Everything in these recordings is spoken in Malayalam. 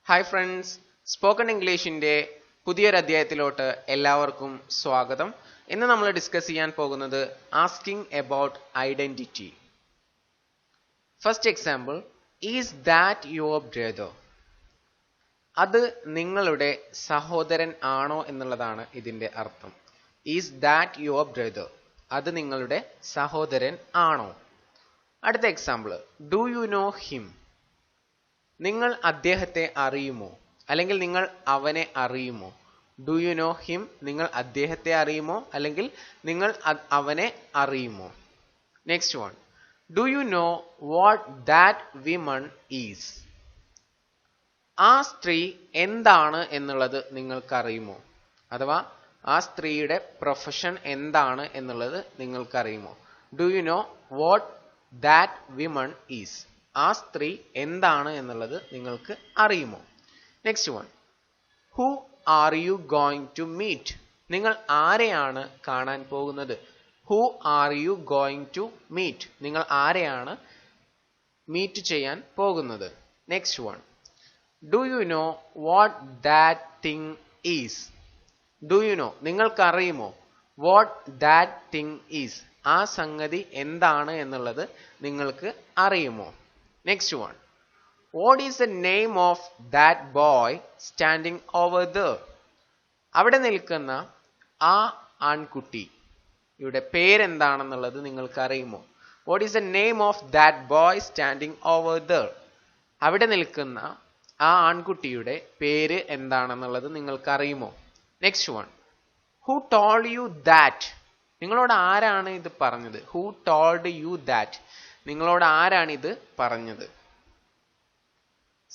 Hi friends, Spoken Englishന്റെ പുതിയൊരു അധ്യായത്തിലോട്ട് എല്ലാവർക്കും സ്വാഗതം. ഇന്ന് നമ്മൾ ഡിസ്കസ് ചെയ്യാൻ പോകുന്നത് asking about identity. First example, is that your brother? അത് നിങ്ങളുടെ സഹോദരൻ ആണോ എന്നുള്ളതാണ് ഇതിന്റെ അർത്ഥം. Is that your brother? അത് നിങ്ങളുടെ സഹോദരൻ ആണോ? അടുത്ത example, do you know him? നിങ്ങൾ അദ്ദേഹത്തെ അറിയുമോ? അല്ലെങ്കിൽ നിങ്ങൾ അവനെ അറിയുമോ? Do you know him? നിങ്ങൾ അദ്ദേഹത്തെ അറിയുമോ? അല്ലെങ്കിൽ നിങ്ങൾ അവനെ അറിയുമോ? Next one, do you know what that women is? ആ സ്ത്രീ എന്താണ് എന്നുള്ളത് നിങ്ങൾക്കറിയുമോ? അഥവാ ആ സ്ത്രീയുടെ പ്രൊഫഷൻ എന്താണ് എന്നുള്ളത് നിങ്ങൾക്കറിയുമോ? Do you know what that women is? ആ സ്ത്രീ എന്താണ് എന്നുള്ളത് നിങ്ങൾക്ക് അറിയുമോ? Next one, who are you going to meet? നിങ്ങൾ ആരെയാണ് കാണാൻ പോകുന്നത്? Who are you going to meet? നിങ്ങൾ ആരെയാണ് മീറ്റ് ചെയ്യാൻ പോകുന്നത്? Next one, do you know what that thing is? Do you know? നിങ്ങൾക്കറിയുമോ? What that thing is? ആ സംഗതി എന്താണ് എന്നുള്ളത് നിങ്ങൾക്ക് അറിയുമോ? Next one, what is the name of that boy standing over there? അവിടെ നിൽക്കുന്ന ആ ആൺകുട്ടിയുടെ പേരെന്താണെന്നുള്ളത് നിങ്ങൾക്ക് അറിയുമോ? What is the name of that boy standing over there? അവിടെ നിൽക്കുന്ന ആ ആൺകുട്ടിയുടെ പേര് എന്താണെന്നുള്ളത് നിങ്ങൾക്ക് അറിയുമോ? Next one, who told you that? നിങ്ങളോട് ആരാണ് ഇത് പറഞ്ഞത്? Who told you that? നിങ്ങളോട് ആരാണ് ഇത് പറഞ്ഞത്?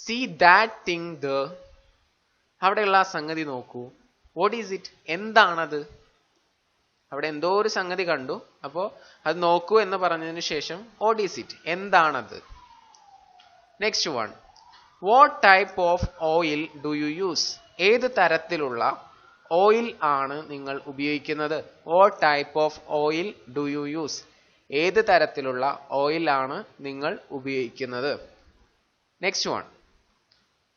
See that thing there? അവിടെയുള്ള ആ സംഗതി നോക്കൂ. What is it? എന്താണത്? അവിടെ എന്തോ ഒരു സംഗതി കണ്ടു, അപ്പോ അത് നോക്കൂ എന്ന് പറഞ്ഞതിന് ശേഷം what is it? എന്താണത്? Next one, what type of oil do you use? ഏത് തരത്തിലുള്ള ഓയിൽ ആണ് നിങ്ങൾ ഉപയോഗിക്കുന്നത്? What type of oil do you use? ഏത് തരത്തിലുള്ള ഓയിൽ ആണ് നിങ്ങൾ ഉപയോഗിക്കുന്നത്? Next one,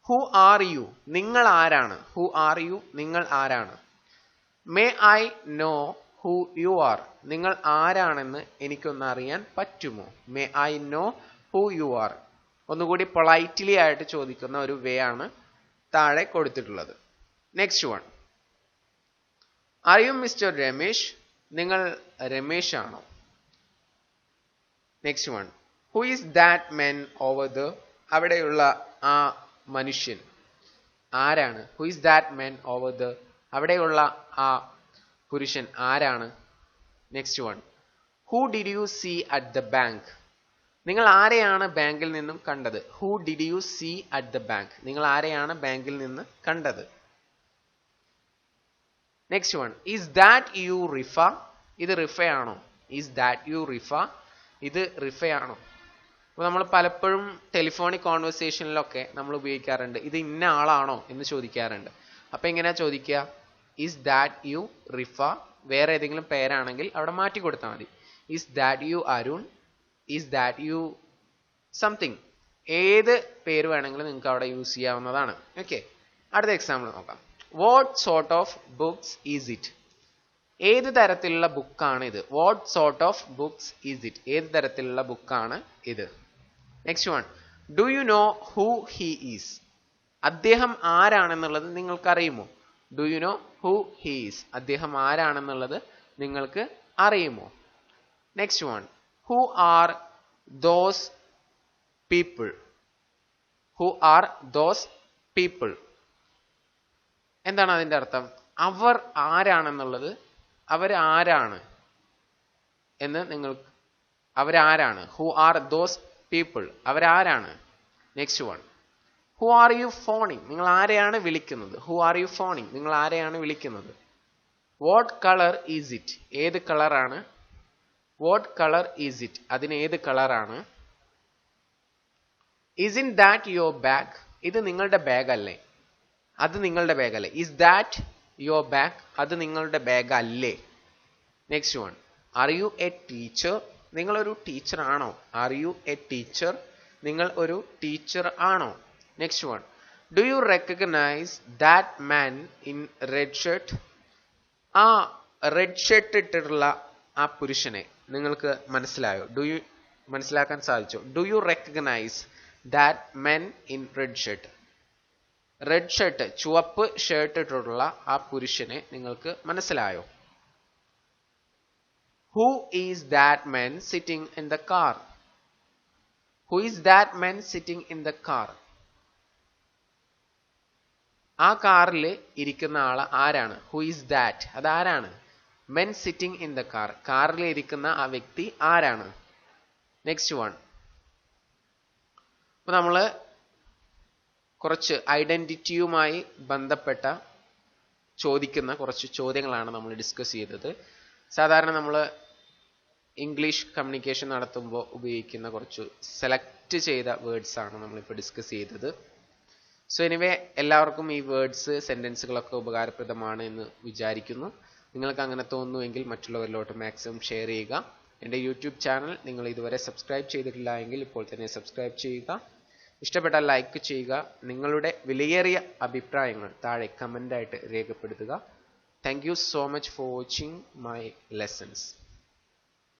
who are U? നിങ്ങൾ ആരാണ്? Who are U? നിങ്ങൾ ആരാണ്? May I know who you are? നിങ്ങൾ ആരാണെന്ന് എനിക്കൊന്ന് അറിയാൻ പറ്റുമോ? May I know who you are? ഒന്നുകൂടി പൊളൈറ്റ്ലി ആയിട്ട് ചോദിക്കുന്ന ഒരു വേ ആണ് താഴെ കൊടുത്തിട്ടുള്ളത്. Next one, are you mister Ramesh? നിങ്ങൾ രമേശ് ആണോ? Next one, who is that men over the? അവിടെയുള്ള ആ മനുഷ്യൻ ആരാണ്? Who is that men over the? അവിടെയുള്ള ആ പുരുഷൻ ആരാണ്? Next one, who did you see at the bank? നിങ്ങൾ ആരെയാണ് ബാങ്കിൽ നിന്നും കണ്ടത്? Who did you see at the bank? നിങ്ങൾ ആരെയാണ് ബാങ്കിൽ നിന്ന് കണ്ടത്? Next one, is that you Rifa? ഇത് റിഫയാണോ? Is that you Rifa? ഇത് റിഫയാണോ? അപ്പോൾ നമ്മൾ പലപ്പോഴും ടെലിഫോണിക് കോൺവെർസേഷനിലൊക്കെ നമ്മൾ ഉപയോഗിക്കാറുണ്ട്, ഇത് ഇന്ന ആളാണോ എന്ന് ചോദിക്കാറുണ്ട്. അപ്പം എങ്ങനെയാ ചോദിക്കുക? Is that you Rifa? വേറെ ഏതെങ്കിലും പേരാണെങ്കിൽ അവിടെ മാറ്റി കൊടുത്താൽ മതി. Is that you Arun? Is that you something? ഏത് പേര് വേണമെങ്കിലും നിങ്ങൾക്ക് അവിടെ യൂസ് ചെയ്യാവുന്നതാണ്. ഓക്കെ, അടുത്ത എക്സാമ്പിൾ നോക്കാം. What sort of books is it? ഏത് തരത്തിലുള്ള ബുക്കാണ് ഇത്? What sort of books is it? ഏത് തരത്തിലുള്ള ബുക്കാണ് ഇത്? Next one, do you know who he is? അദ്ദേഹം ആരാണെന്നുള്ളത് നിങ്ങൾക്കറിയുമോ? Do you know who he is? അദ്ദേഹം ആരാണെന്നുള്ളത് നിങ്ങൾക്ക് അറിയുമോ? Next one, who are those people? Who are those people? എന്താണ് അതിന്റെ അർത്ഥം? അവർ ആരാണെന്നുള്ളത്, അവരാരാണ് എന്ന് നിങ്ങൾക്ക്, അവരാരാണ്? Who are those people? അവരാരാണ്? Next one, who are you phoning? നിങ്ങൾ ആരെയാണ് വിളിക്കുന്നത്? Who are you phoning? നിങ്ങൾ ആരെയാണ് വിളിക്കുന്നത്? What colour is it? ഏത് കളറാണ്? What colour is it? അതിന് ഏത് കളറാണ്? Is in that your bag? ഇത് നിങ്ങളുടെ ബാഗ് അല്ലേ? അത് നിങ്ങളുടെ ബാഗ് അല്ലേ? Is that your bag? അത് നിങ്ങളുടെ ബാഗ് അല്ലേ? Next one, are you a teacher? നിങ്ങളൊരു ടീച്ചർ ആണോ? Are you a teacher? നിങ്ങൾ ഒരു ടീച്ചർ ആണോ? Next one, Do you recognize that man in red shirt? ആ റെഡ് ഷർട്ട് ഇട്ടിട്ടുള്ള ആ പുരുഷനെ നിങ്ങൾക്ക് മനസ്സിലായോ? മനസ്സിലാക്കാൻ സാധിച്ചോ? Do you recognise that men in red shirt? Red shirt, ചുവപ്പ് ഷർട്ട് ഇട്ടിട്ടുള്ള ആ പുരുഷനെ നിങ്ങൾക്ക് മനസ്സിലായോ? Who is that man sitting in the car? Who is that man sitting in the car? ആ കാറിൽ ഇരിക്കുന്ന ആള് ആരാണ്? Who is that? അതാരാണ്? Men sitting in the car. കാറിൽ ഇരിക്കുന്ന ആ വ്യക്തി ആരാണ്? Next one. അപ്പൊ നമ്മള് കുറച്ച് ഐഡന്റിറ്റിയുമായി ബന്ധപ്പെട്ട ചോദിക്കുന്ന കുറച്ച് ചോദ്യങ്ങളാണ് നമ്മൾ ഡിസ്കസ് ചെയ്തത്. സാധാരണ നമ്മൾ ഇംഗ്ലീഷ് കമ്മ്യൂണിക്കേഷൻ നടത്തുമ്പോൾ ഉപയോഗിക്കുന്ന കുറച്ച് സെലക്ട് ചെയ്ത വേർഡ്സ് ആണ് നമ്മളിപ്പോൾ ഡിസ്കസ് ചെയ്തത്. സോ എനിവേ, എല്ലാവർക്കും ഈ വേർഡ്സ്, സെന്റൻസുകളൊക്കെ ഉപകാരപ്രദമാണ് എന്ന് വിചാരിക്കുന്നു. നിങ്ങൾക്ക് അങ്ങനെ തോന്നുന്നുവെങ്കിൽ മറ്റുള്ളവരിലോട്ട് മാക്സിമം ഷെയർ ചെയ്യുക. എൻ്റെ യൂട്യൂബ് ചാനൽ നിങ്ങൾ ഇതുവരെ സബ്സ്ക്രൈബ് ചെയ്തിട്ടില്ല എങ്കിൽ ഇപ്പോൾ തന്നെ സബ്സ്ക്രൈബ് ചെയ്യുക. ഇഷ്ടപ്പെട്ടാൽ ലൈക്ക് ചെയ്യുക. നിങ്ങളുടെ വിലയേറിയ അഭിപ്രായങ്ങൾ താഴെ കമൻ്റായിട്ട് രേഖപ്പെടുത്തുക. Thank you so much for watching my lessons.